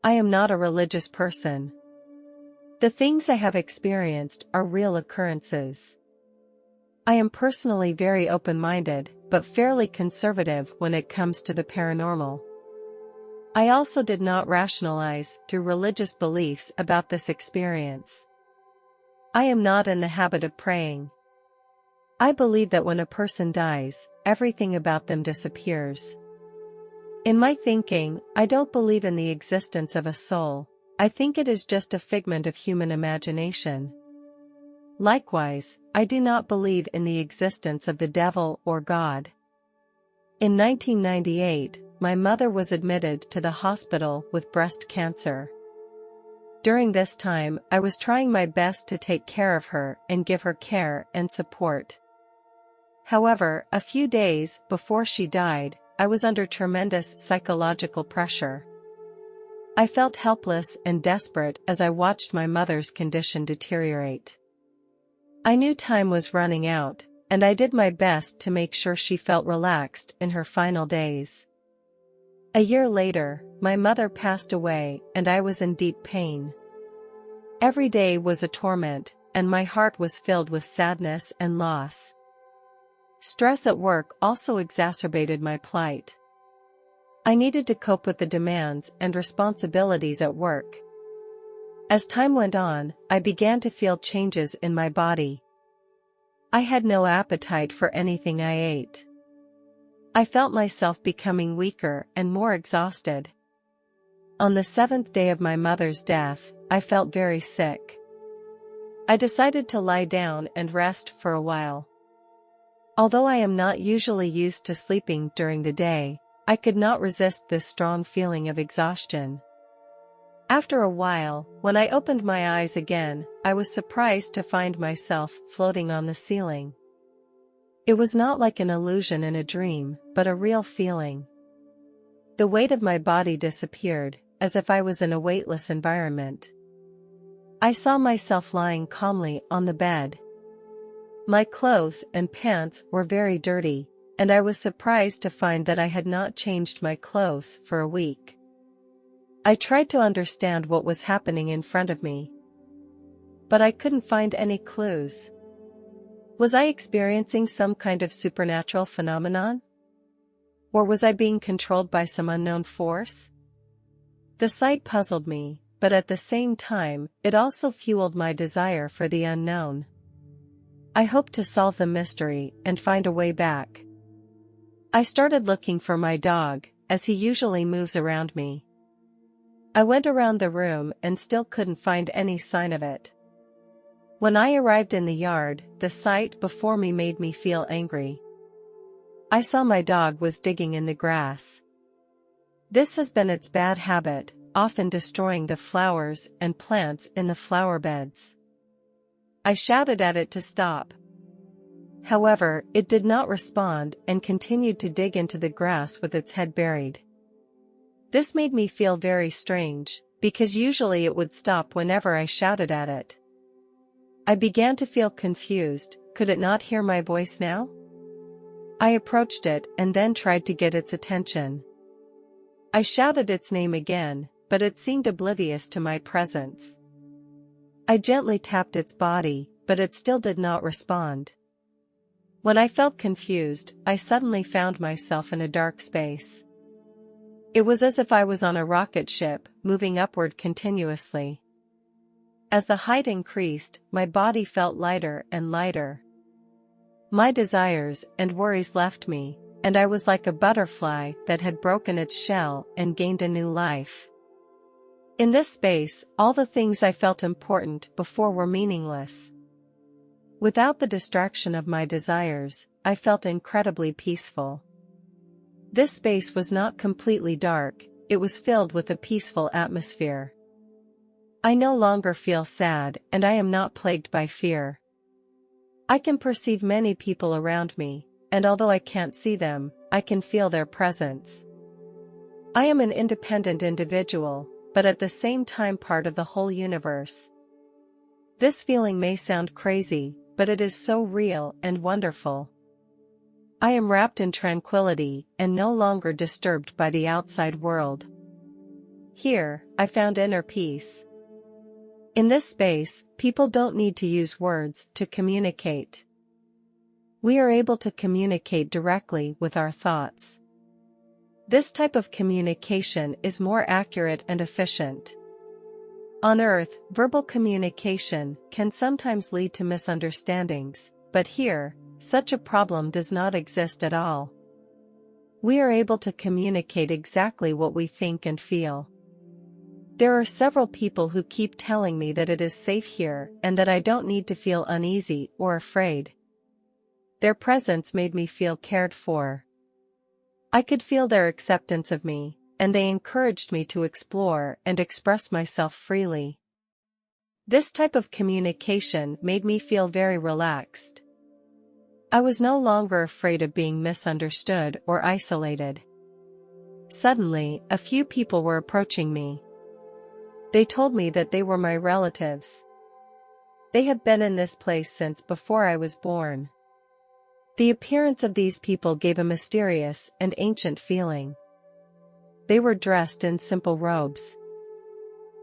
I am not a religious person. The things I have experienced are real occurrences. I am personally very open-minded, but fairly conservative when it comes to the paranormal. I also did not rationalize through religious beliefs about this experience. I am not in the habit of praying. I believe that when a person dies, everything about them disappears. In my thinking, I don't believe in the existence of a soul. I think it is just a figment of human imagination. Likewise, I do not believe in the existence of the devil or God. In 1998, my mother was admitted to the hospital with breast cancer. During this time, I was trying my best to take care of her and give her care and support. However, a few days before she died, I was under tremendous psychological pressure. I felt helpless and desperate as I watched my mother's condition deteriorate. I knew time was running out, and I did my best to make sure she felt relaxed in her final days. A year later, my mother passed away and I was in deep pain. Every day was a torment, and my heart was filled with sadness and loss. Stress at work also exacerbated my plight. I needed to cope with the demands and responsibilities at work. As time went on, I began to feel changes in my body. I had no appetite for anything I ate. I felt myself becoming weaker and more exhausted. On the 7th day of my mother's death, I felt very sick. I decided to lie down and rest for a while. Although I am not usually used to sleeping during the day, I could not resist this strong feeling of exhaustion. After a while, when I opened my eyes again, I was surprised to find myself floating on the ceiling. It was not like an illusion in a dream, but a real feeling. The weight of my body disappeared, as if I was in a weightless environment. I saw myself lying calmly on the bed. My clothes and pants were very dirty, and I was surprised to find that I had not changed my clothes for a week. I tried to understand what was happening in front of me, but I couldn't find any clues. Was I experiencing some kind of supernatural phenomenon? Or was I being controlled by some unknown force? The sight puzzled me, but at the same time, it also fueled my desire for the unknown. I hoped to solve the mystery and find a way back. I started looking for my dog, as he usually moves around me. I went around the room and still couldn't find any sign of it. When I arrived in the yard, the sight before me made me feel angry. I saw my dog was digging in the grass. This has been its bad habit, often destroying the flowers and plants in the flower beds. I shouted at it to stop. However, it did not respond and continued to dig into the grass with its head buried. This made me feel very strange, because usually it would stop whenever I shouted at it. I began to feel confused. Could it not hear my voice now? I approached it and then tried to get its attention. I shouted its name again, but it seemed oblivious to my presence. I gently tapped its body, but it still did not respond. When I felt confused, I suddenly found myself in a dark space. It was as if I was on a rocket ship, moving upward continuously. As the height increased, my body felt lighter and lighter. My desires and worries left me, and I was like a butterfly that had broken its shell and gained a new life. In this space, all the things I felt important before were meaningless. Without the distraction of my desires, I felt incredibly peaceful. This space was not completely dark, it was filled with a peaceful atmosphere. I no longer feel sad, and I am not plagued by fear. I can perceive many people around me, and although I can't see them, I can feel their presence. I am an independent individual, but at the same time part of the whole universe. This feeling may sound crazy, but it is so real and wonderful. I am wrapped in tranquility and no longer disturbed by the outside world. Here, I found inner peace. In this space, people don't need to use words to communicate. We are able to communicate directly with our thoughts. This type of communication is more accurate and efficient. On Earth, verbal communication can sometimes lead to misunderstandings, but here, such a problem does not exist at all. We are able to communicate exactly what we think and feel. There are several people who keep telling me that it is safe here and that I don't need to feel uneasy or afraid. Their presence made me feel cared for. I could feel their acceptance of me, and they encouraged me to explore and express myself freely. This type of communication made me feel very relaxed. I was no longer afraid of being misunderstood or isolated. Suddenly, a few people were approaching me. They told me that they were my relatives. They had been in this place since before I was born. The appearance of these people gave a mysterious and ancient feeling. They were dressed in simple robes.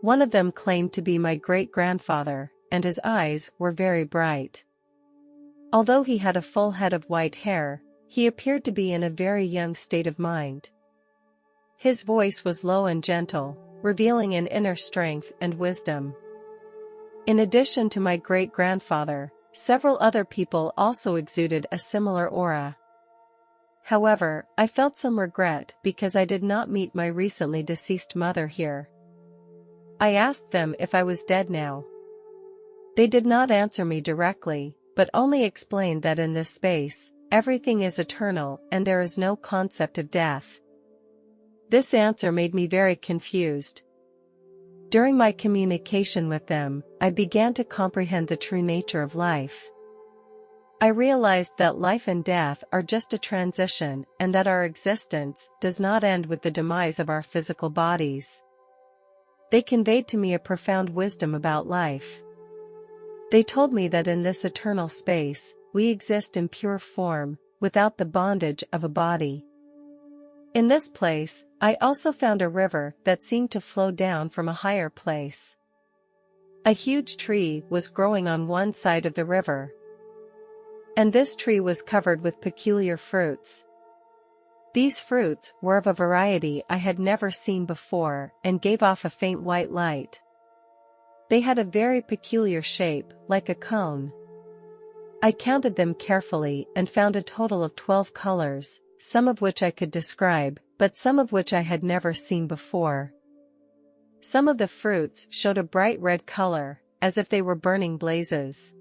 One of them claimed to be my great-grandfather, and his eyes were very bright. Although he had a full head of white hair, he appeared to be in a very young state of mind. His voice was low and gentle, revealing an inner strength and wisdom. In addition to my great-grandfather, several other people also exuded a similar aura. However, I felt some regret because I did not meet my recently deceased mother here. I asked them if I was dead now. They did not answer me directly, but only explained that in this space, everything is eternal and there is no concept of death. This answer made me very confused. During my communication with them, I began to comprehend the true nature of life. I realized that life and death are just a transition and that our existence does not end with the demise of our physical bodies. They conveyed to me a profound wisdom about life. They told me that in this eternal space, we exist in pure form, without the bondage of a body. In this place, I also found a river that seemed to flow down from a higher place. A huge tree was growing on one side of the river. And this tree was covered with peculiar fruits. These fruits were of a variety I had never seen before and gave off a faint white light. They had a very peculiar shape, like a cone. I counted them carefully and found a total of 12 colors, some of which I could describe, but some of which I had never seen before. Some of the fruits showed a bright red color, as if they were burning blazes.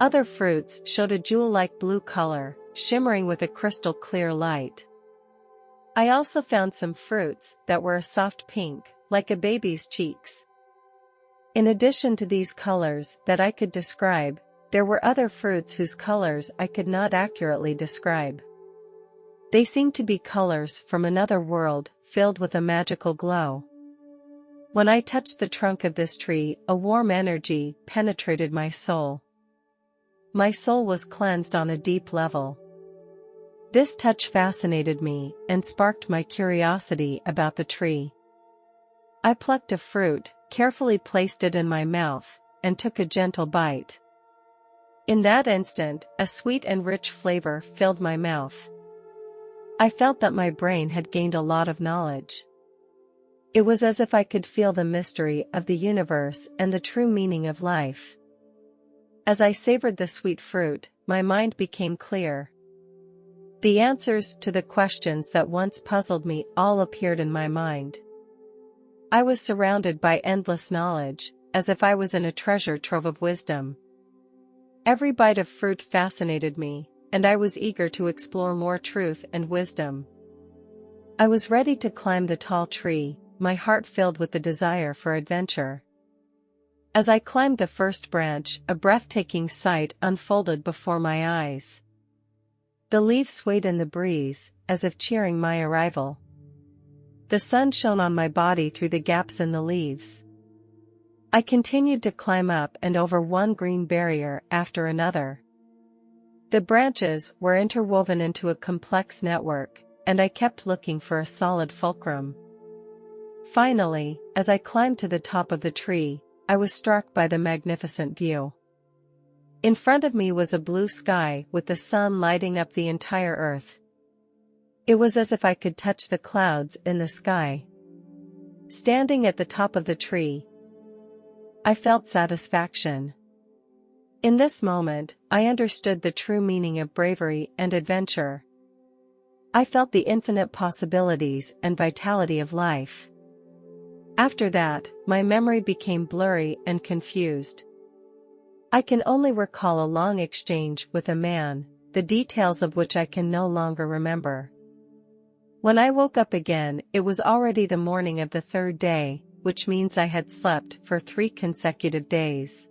Other fruits showed a jewel-like blue color, shimmering with a crystal-clear light. I also found some fruits that were a soft pink, like a baby's cheeks. In addition to these colors that I could describe, there were other fruits whose colors I could not accurately describe. They seemed to be colors from another world, filled with a magical glow. When I touched the trunk of this tree, a warm energy penetrated my soul. My soul was cleansed on a deep level. This touch fascinated me and sparked my curiosity about the tree. I plucked a fruit, carefully placed it in my mouth, and took a gentle bite. In that instant, a sweet and rich flavor filled my mouth. I felt that my brain had gained a lot of knowledge. It was as if I could feel the mystery of the universe and the true meaning of life. As I savored the sweet fruit, my mind became clear. The answers to the questions that once puzzled me all appeared in my mind. I was surrounded by endless knowledge, as if I was in a treasure trove of wisdom. Every bite of fruit fascinated me, and I was eager to explore more truth and wisdom. I was ready to climb the tall tree, my heart filled with the desire for adventure. As I climbed the first branch, a breathtaking sight unfolded before my eyes. The leaves swayed in the breeze, as if cheering my arrival. The sun shone on my body through the gaps in the leaves. I continued to climb up and over one green barrier after another. The branches were interwoven into a complex network, and I kept looking for a solid fulcrum. Finally, as I climbed to the top of the tree, I was struck by the magnificent view. In front of me was a blue sky with the sun lighting up the entire earth. It was as if I could touch the clouds in the sky. Standing at the top of the tree, I felt satisfaction. In this moment, I understood the true meaning of bravery and adventure. I felt the infinite possibilities and vitality of life. After that, my memory became blurry and confused. I can only recall a long exchange with a man, the details of which I can no longer remember. When I woke up again, it was already the morning of the third day, which means I had slept for 3 consecutive days.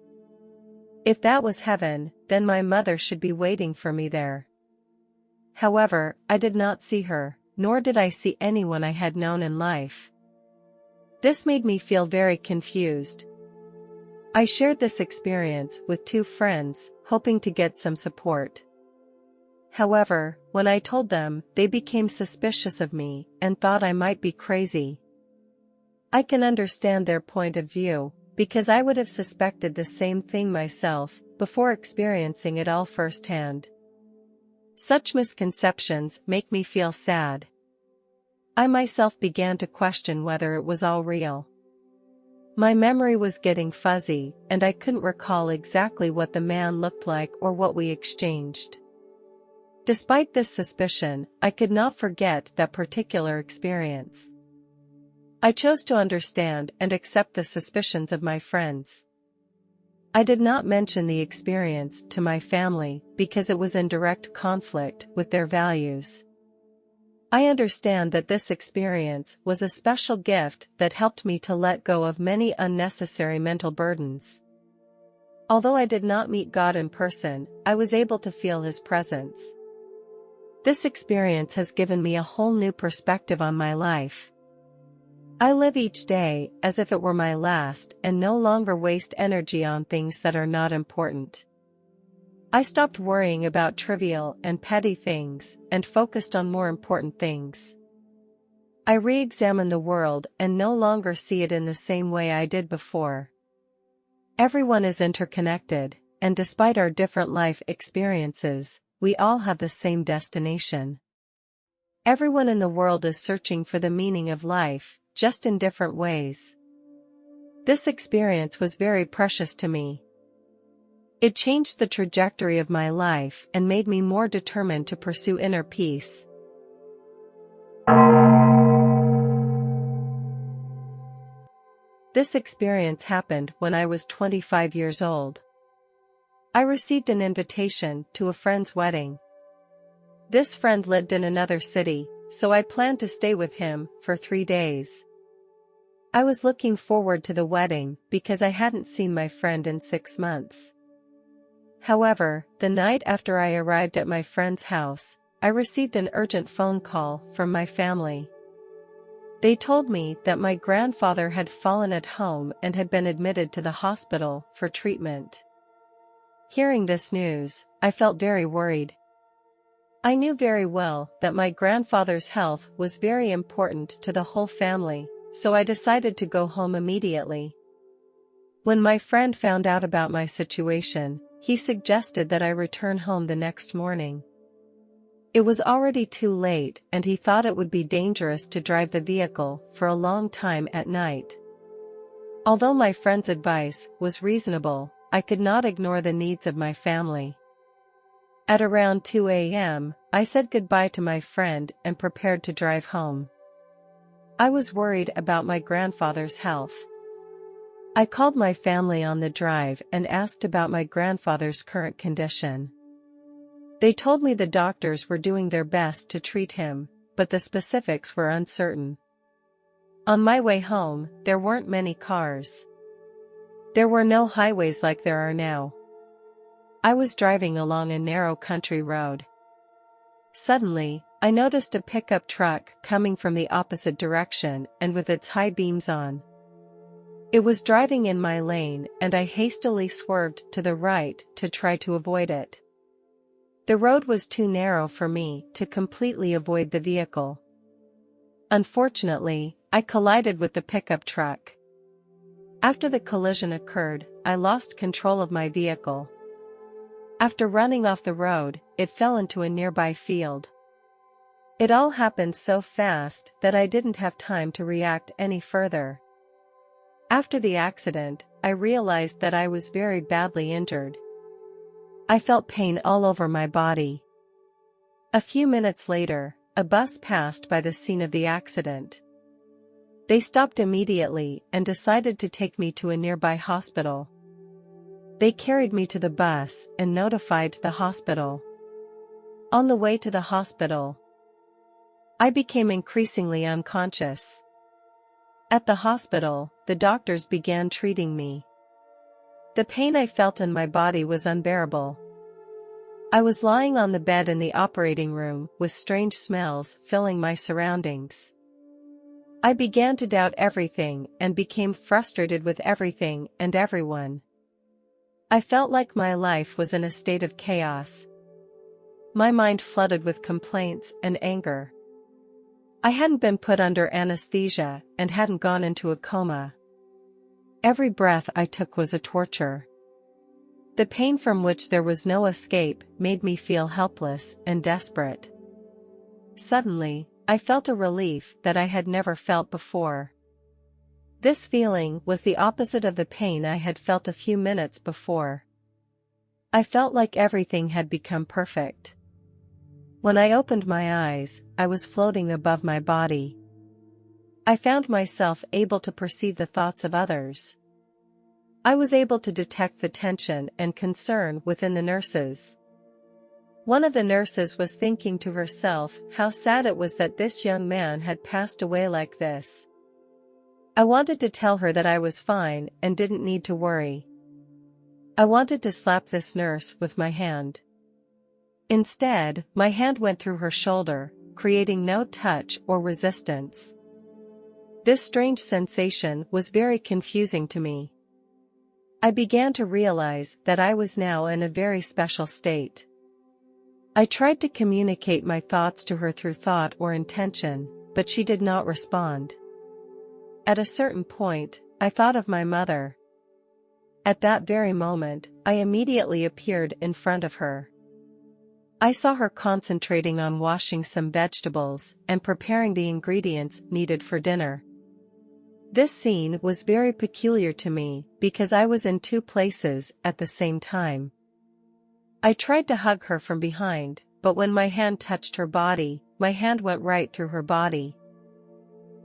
If that was heaven, then my mother should be waiting for me there. However, I did not see her, nor did I see anyone I had known in life. This made me feel very confused. I shared this experience with 2 friends, hoping to get some support. However, when I told them, they became suspicious of me and thought I might be crazy. I can understand their point of view, because I would have suspected the same thing myself, before experiencing it all firsthand. Such misconceptions make me feel sad. I myself began to question whether it was all real. My memory was getting fuzzy, and I couldn't recall exactly what the man looked like or what we exchanged. Despite this suspicion, I could not forget that particular experience. I chose to understand and accept the suspicions of my friends. I did not mention the experience to my family because it was in direct conflict with their values. I understand that this experience was a special gift that helped me to let go of many unnecessary mental burdens. Although I did not meet God in person, I was able to feel His presence. This experience has given me a whole new perspective on my life. I live each day as if it were my last and no longer waste energy on things that are not important. I stopped worrying about trivial and petty things and focused on more important things. I re-examine the world and no longer see it in the same way I did before. Everyone is interconnected, and despite our different life experiences, we all have the same destination. Everyone in the world is searching for the meaning of life, just in different ways. This experience was very precious to me. It changed the trajectory of my life and made me more determined to pursue inner peace. This experience happened when I was 25 years old. I received an invitation to a friend's wedding. This friend lived in another city, so I planned to stay with him for 3 days. I was looking forward to the wedding because I hadn't seen my friend in 6 months. However, the night after I arrived at my friend's house, I received an urgent phone call from my family. They told me that my grandfather had fallen at home and had been admitted to the hospital for treatment. Hearing this news, I felt very worried. I knew very well that my grandfather's health was very important to the whole family, so I decided to go home immediately. When my friend found out about my situation, he suggested that I return home the next morning. It was already too late and he thought it would be dangerous to drive the vehicle for a long time at night. Although my friend's advice was reasonable, I could not ignore the needs of my family. At around 2 a.m., I said goodbye to my friend and prepared to drive home. I was worried about my grandfather's health. I called my family on the drive and asked about my grandfather's current condition. They told me the doctors were doing their best to treat him, but the specifics were uncertain. On my way home, there weren't many cars. There were no highways like there are now. I was driving along a narrow country road. Suddenly, I noticed a pickup truck coming from the opposite direction and with its high beams on. It was driving in my lane and I hastily swerved to the right to try to avoid it. The road was too narrow for me to completely avoid the vehicle. Unfortunately, I collided with the pickup truck. After the collision occurred, I lost control of my vehicle. After running off the road, it fell into a nearby field. It all happened so fast that I didn't have time to react any further. After the accident, I realized that I was very badly injured. I felt pain all over my body. A few minutes later, a bus passed by the scene of the accident. They stopped immediately and decided to take me to a nearby hospital. They carried me to the bus and notified the hospital. On the way to the hospital, I became increasingly unconscious. At the hospital, the doctors began treating me. The pain I felt in my body was unbearable. I was lying on the bed in the operating room with strange smells filling my surroundings. I began to doubt everything and became frustrated with everything and everyone. I felt like my life was in a state of chaos. My mind flooded with complaints and anger. I hadn't been put under anesthesia and hadn't gone into a coma. Every breath I took was a torture. The pain from which there was no escape made me feel helpless and desperate. Suddenly, I felt a relief that I had never felt before. This feeling was the opposite of the pain I had felt a few minutes before. I felt like everything had become perfect. When I opened my eyes, I was floating above my body. I found myself able to perceive the thoughts of others. I was able to detect the tension and concern within the nurses. One of the nurses was thinking to herself how sad it was that this young man had passed away like this. I wanted to tell her that I was fine and didn't need to worry. I wanted to slap this nurse with my hand. Instead, my hand went through her shoulder, creating no touch or resistance. This strange sensation was very confusing to me. I began to realize that I was now in a very special state. I tried to communicate my thoughts to her through thought or intention, but she did not respond. At a certain point, I thought of my mother. At that very moment, I immediately appeared in front of her. I saw her concentrating on washing some vegetables and preparing the ingredients needed for dinner. This scene was very peculiar to me because I was in two places at the same time. I tried to hug her from behind, but when my hand touched her body, my hand went right through her body.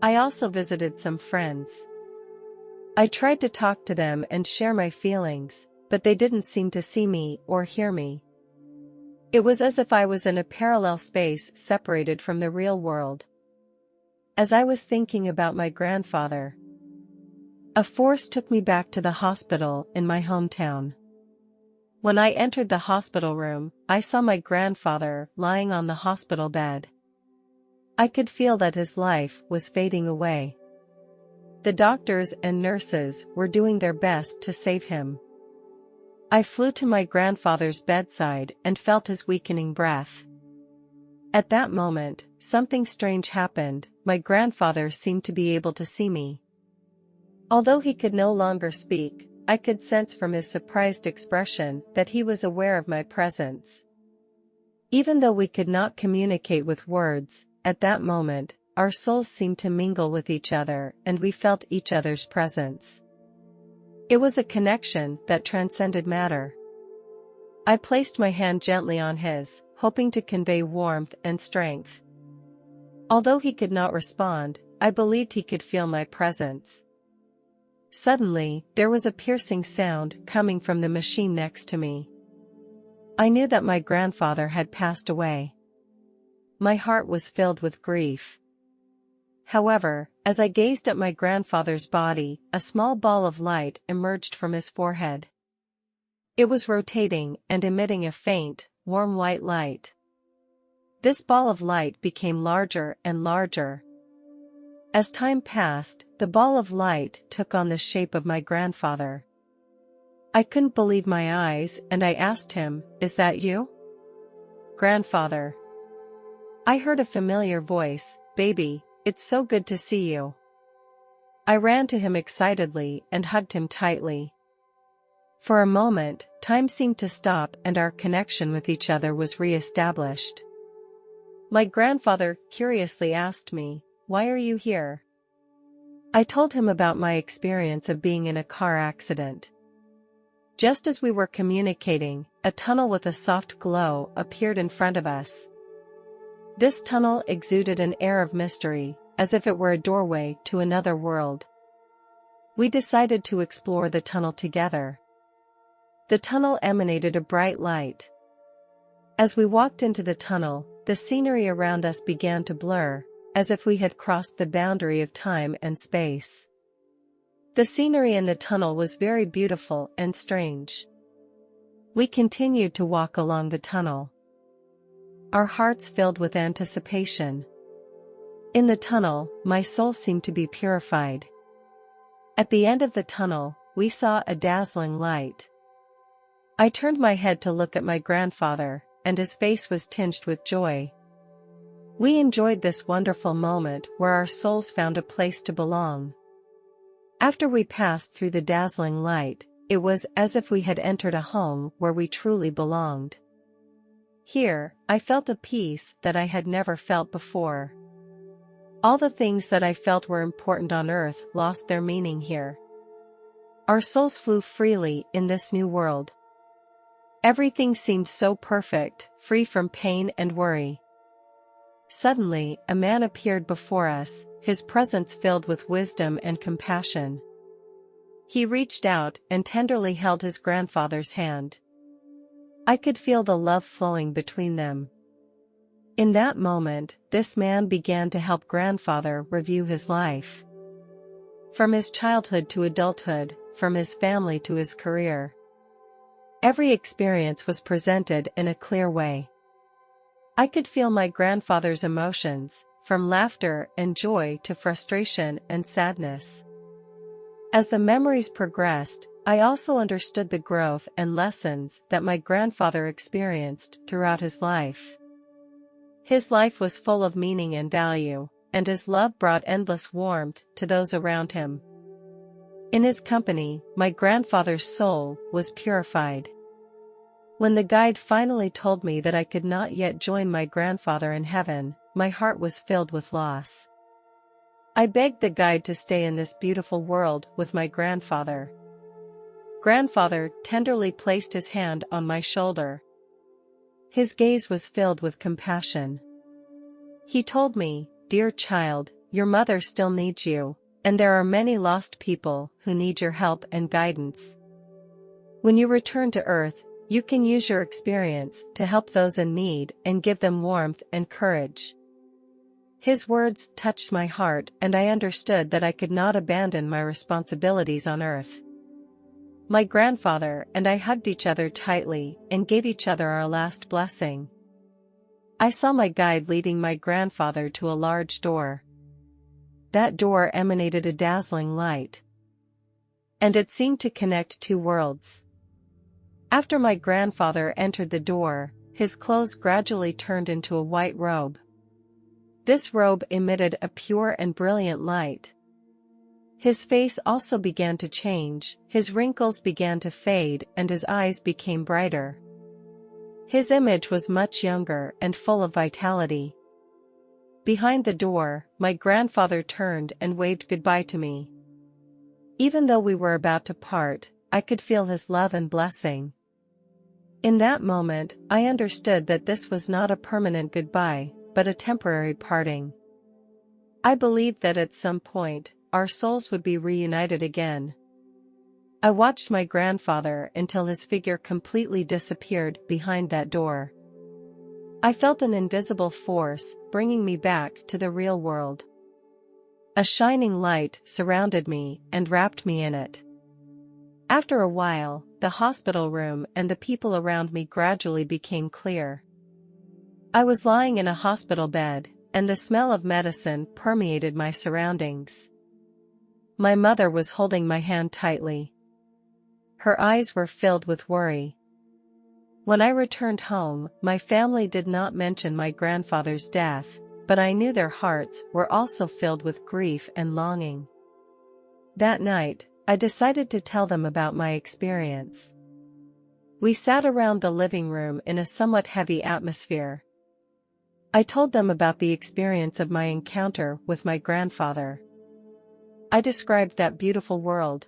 I also visited some friends. I tried to talk to them and share my feelings, but they didn't seem to see me or hear me. It was as if I was in a parallel space separated from the real world. As I was thinking about my grandfather, a force took me back to the hospital in my hometown. When I entered the hospital room, I saw my grandfather lying on the hospital bed. I could feel that his life was fading away. The doctors and nurses were doing their best to save him. I flew to my grandfather's bedside and felt his weakening breath. At that moment, something strange happened. My grandfather seemed to be able to see me. Although he could no longer speak, I could sense from his surprised expression that he was aware of my presence. Even though we could not communicate with words, at that moment, our souls seemed to mingle with each other and we felt each other's presence. It was a connection that transcended matter. I placed my hand gently on his, hoping to convey warmth and strength. Although he could not respond, I believed he could feel my presence. Suddenly, there was a piercing sound coming from the machine next to me. I knew that my grandfather had passed away. My heart was filled with grief. However, as I gazed at my grandfather's body, a small ball of light emerged from his forehead. It was rotating and emitting a faint, warm white light. This ball of light became larger and larger. As time passed, the ball of light took on the shape of my grandfather. I couldn't believe my eyes and I asked him, "Is that you?" "Grandfather." I heard a familiar voice, "Baby, it's so good to see you." I ran to him excitedly and hugged him tightly. For a moment, time seemed to stop and our connection with each other was re-established. My grandfather curiously asked me, "Why are you here?" I told him about my experience of being in a car accident. Just as we were communicating, a tunnel with a soft glow appeared in front of us. This tunnel exuded an air of mystery, as if it were a doorway to another world. We decided to explore the tunnel together. The tunnel emanated a bright light. As we walked into the tunnel, the scenery around us began to blur, as if we had crossed the boundary of time and space. The scenery in the tunnel was very beautiful and strange. We continued to walk along the tunnel, our hearts filled with anticipation. In the tunnel, my soul seemed to be purified. At the end of the tunnel, we saw a dazzling light. I turned my head to look at my grandfather, and his face was tinged with joy. We enjoyed this wonderful moment where our souls found a place to belong. After we passed through the dazzling light, it was as if we had entered a home where we truly belonged. Here, I felt a peace that I had never felt before. All the things that I felt were important on earth lost their meaning here. Our souls flew freely in this new world. Everything seemed so perfect, free from pain and worry. Suddenly, a man appeared before us, his presence filled with wisdom and compassion. He reached out and tenderly held his grandfather's hand. I could feel the love flowing between them. In that moment, this man began to help grandfather review his life. From his childhood to adulthood, from his family to his career. Every experience was presented in a clear way. I could feel my grandfather's emotions, from laughter and joy to frustration and sadness. As the memories progressed, I also understood the growth and lessons that my grandfather experienced throughout his life. His life was full of meaning and value, and his love brought endless warmth to those around him. In his company, my grandfather's soul was purified. When the guide finally told me that I could not yet join my grandfather in heaven, my heart was filled with loss. I begged the guide to stay in this beautiful world with my grandfather. Grandfather tenderly placed his hand on my shoulder. His gaze was filled with compassion. He told me, "Dear child, your mother still needs you, and there are many lost people who need your help and guidance. When you return to Earth, you can use your experience to help those in need and give them warmth and courage." His words touched my heart, and I understood that I could not abandon my responsibilities on Earth. My grandfather and I hugged each other tightly and gave each other our last blessing. I saw my guide leading my grandfather to a large door. That door emanated a dazzling light, and it seemed to connect two worlds. After my grandfather entered the door, his clothes gradually turned into a white robe. This robe emitted a pure and brilliant light. His face also began to change, his wrinkles began to fade, and his eyes became brighter. His image was much younger and full of vitality. Behind the door, my grandfather turned and waved goodbye to me. Even though we were about to part, I could feel his love and blessing. In that moment, I understood that this was not a permanent goodbye, but a temporary parting. I believed that at some point, our souls would be reunited again. I watched my grandfather until his figure completely disappeared behind that door. I felt an invisible force bringing me back to the real world. A shining light surrounded me and wrapped me in it. After a while, the hospital room and the people around me gradually became clear. I was lying in a hospital bed, and the smell of medicine permeated my surroundings. My mother was holding my hand tightly. Her eyes were filled with worry. When I returned home, my family did not mention my grandfather's death, but I knew their hearts were also filled with grief and longing. That night, I decided to tell them about my experience. We sat around the living room in a somewhat heavy atmosphere. I told them about the experience of my encounter with my grandfather. I described that beautiful world.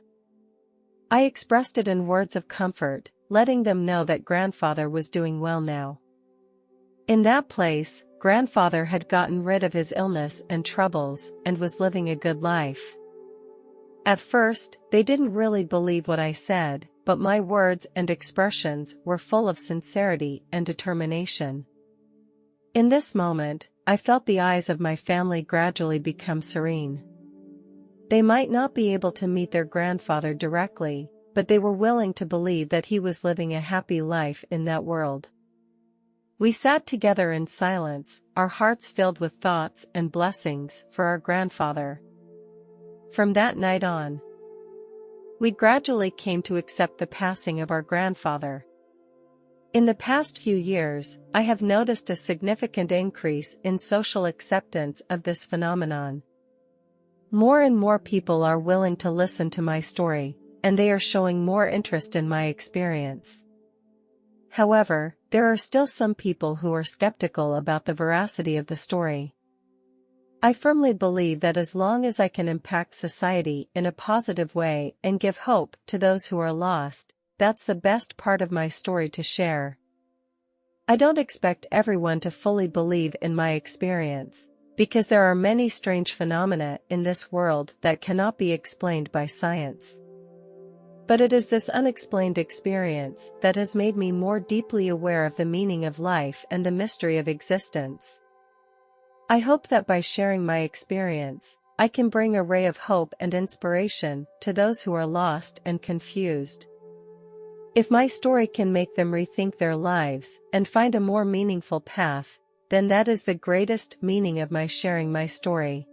I expressed it in words of comfort, letting them know that grandfather was doing well now. In that place, grandfather had gotten rid of his illness and troubles and was living a good life. At first, they didn't really believe what I said, but my words and expressions were full of sincerity and determination. In this moment, I felt the eyes of my family gradually become serene. They might not be able to meet their grandfather directly, but they were willing to believe that he was living a happy life in that world. We sat together in silence, our hearts filled with thoughts and blessings for our grandfather. From that night on, we gradually came to accept the passing of our grandfather. In the past few years, I have noticed a significant increase in social acceptance of this phenomenon. More and more people are willing to listen to my story, and they are showing more interest in my experience. However, there are still some people who are skeptical about the veracity of the story. I firmly believe that as long as I can impact society in a positive way and give hope to those who are lost, that's the best part of my story to share. I don't expect everyone to fully believe in my experience, because there are many strange phenomena in this world that cannot be explained by science. But it is this unexplained experience that has made me more deeply aware of the meaning of life and the mystery of existence. I hope that by sharing my experience, I can bring a ray of hope and inspiration to those who are lost and confused. If my story can make them rethink their lives and find a more meaningful path, then that is the greatest meaning of my sharing my story.